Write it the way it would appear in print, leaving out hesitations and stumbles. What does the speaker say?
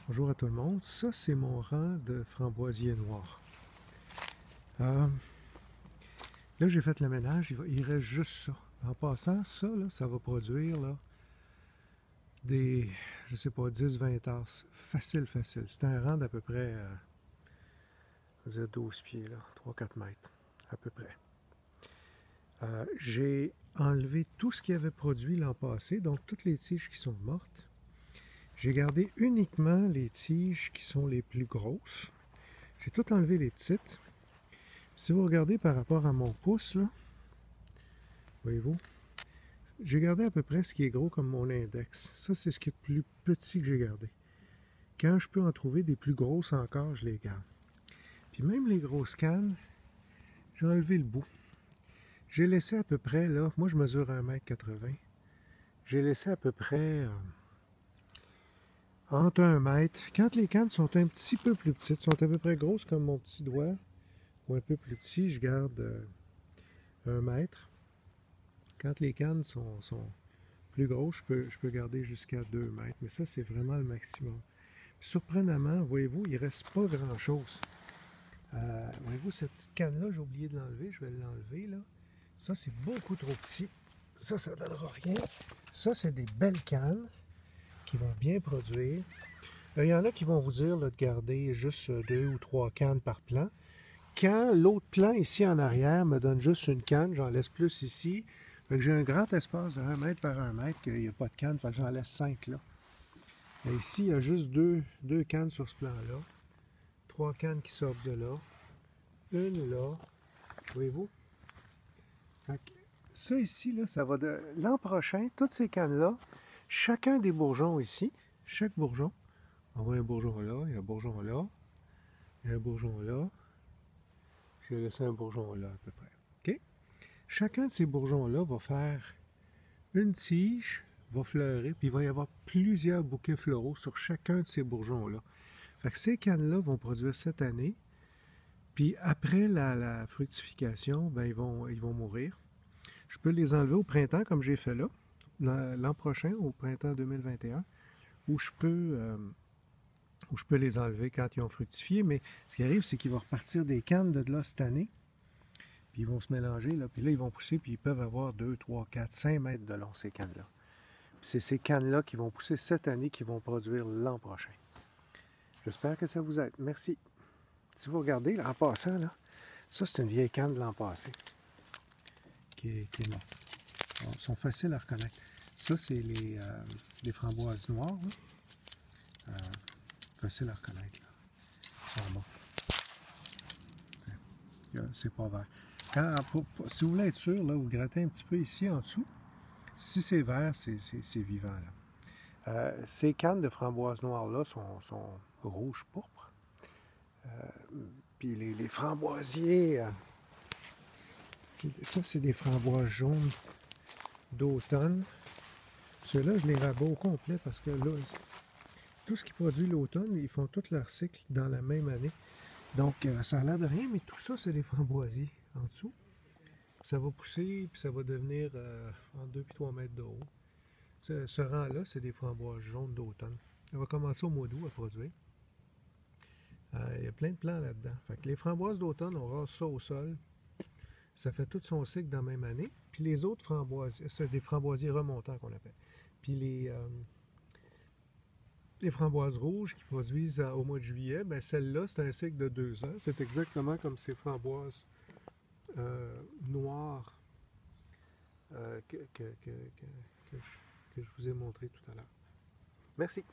Bonjour à tout le monde. Ça, c'est mon rang de framboisier noir. Là, j'ai fait le ménage. Il reste juste ça. En passant, ça, là, ça va produire là, des, je sais pas, 10-20 tasses. Facile, facile. C'est un rang d'à peu près, on va dire 12 pieds, là, 3-4 mètres, à peu près. J'ai enlevé tout ce qui avait produit l'an passé, donc toutes les tiges qui sont mortes. J'ai gardé uniquement les tiges qui sont les plus grosses. J'ai tout enlevé les petites. Si vous regardez par rapport à mon pouce, là, voyez-vous, j'ai gardé à peu près ce qui est gros comme mon index. Ça, c'est ce qui est le plus petit que j'ai gardé. Quand je peux en trouver des plus grosses encore, je les garde. Puis même les grosses cannes, j'ai enlevé le bout. J'ai laissé à peu près, là, moi je mesure 1,80 m. J'ai laissé à peu près entre 1 mètre. Quand les cannes sont un petit peu plus petites, sont à peu près grosses comme mon petit doigt, ou un peu plus petit, je garde 1 mètre. Quand les cannes sont plus grosses, je peux garder jusqu'à 2 mètres, mais ça, c'est vraiment le maximum. Puis, surprenamment, voyez-vous, il ne reste pas grand-chose. Voyez-vous, cette petite canne-là, j'ai oublié de l'enlever, je vais l'enlever, là. Ça, c'est beaucoup trop petit. Ça ne donnera rien. Ça, c'est des belles cannes qui vont bien produire. Il y en a qui vont vous dire là, de garder juste 2 ou 3 cannes par plant. Quand l'autre plant ici en arrière me donne juste une canne, j'en laisse plus ici. J'ai un grand espace de 1 mètre par 1 mètre, qu'il n'y a pas de canne, fait que j'en laisse 5 là. Et ici, il y a juste deux cannes sur ce plan-là. 3 cannes qui sortent de là. Une là. Voyez-vous? Ça ici, là, ça va de. L'an prochain, toutes ces cannes-là, chacun des bourgeons ici, chaque bourgeon, on voit un bourgeon là, il y a un bourgeon là, il y a un bourgeon là. Je vais laisser un bourgeon là à peu près. OK? Chacun de ces bourgeons-là va faire une tige, va fleurir, puis il va y avoir plusieurs bouquets floraux sur chacun de ces bourgeons-là. Fait que ces cannes-là vont produire cette année, puis après la fructification, ben, ils vont mourir. Je peux les enlever au printemps, comme j'ai fait là, l'an prochain, au printemps 2021, où je peux les enlever quand ils ont fructifié, mais ce qui arrive, c'est qu'il va repartir des cannes de là cette année, puis ils vont se mélanger, là, puis là, ils vont pousser, puis ils peuvent avoir 2, 3, 4, 5 mètres de long, ces cannes-là. C'est ces cannes-là qui vont pousser cette année qui vont produire l'an prochain. J'espère que ça vous aide. Merci. Si vous regardez, là, en passant, là, ça, c'est une vieille canne de l'an passé qui est morte. Bon, ils sont faciles à reconnaître. Ça, c'est les framboises noires. Facile à reconnaître. Là. Ils sont morts. C'est pas vert. Si vous voulez être sûr, là, vous grattez un petit peu ici en dessous. Si c'est vert, c'est vivant. Là. Ces cannes de framboises noires-là sont rouges pourpres. Puis les framboisiers, ça c'est des framboises jaunes d'automne. Ceux-là, je les rabats au complet parce que là, tout ce qui produit l'automne, ils font tout leur cycle dans la même année. Donc, ça a l'air de rien, mais tout ça, c'est des framboisiers en dessous. Ça va pousser, puis ça va devenir entre 2 et 3 mètres de haut. Ce rang-là, c'est des framboises jaunes d'automne. Ça va commencer au mois d'août à produire. Il y a plein de plants là-dedans. Fait que les framboises d'automne, on rase ça au sol. Ça fait tout son cycle dans la même année. Puis les autres framboisiers, c'est des framboisiers remontants qu'on appelle. Puis les framboises rouges qui produisent au mois de juillet, bien celle-là, c'est un cycle de 2 ans. C'est exactement comme ces framboises noires que je vous ai montré tout à l'heure. Merci.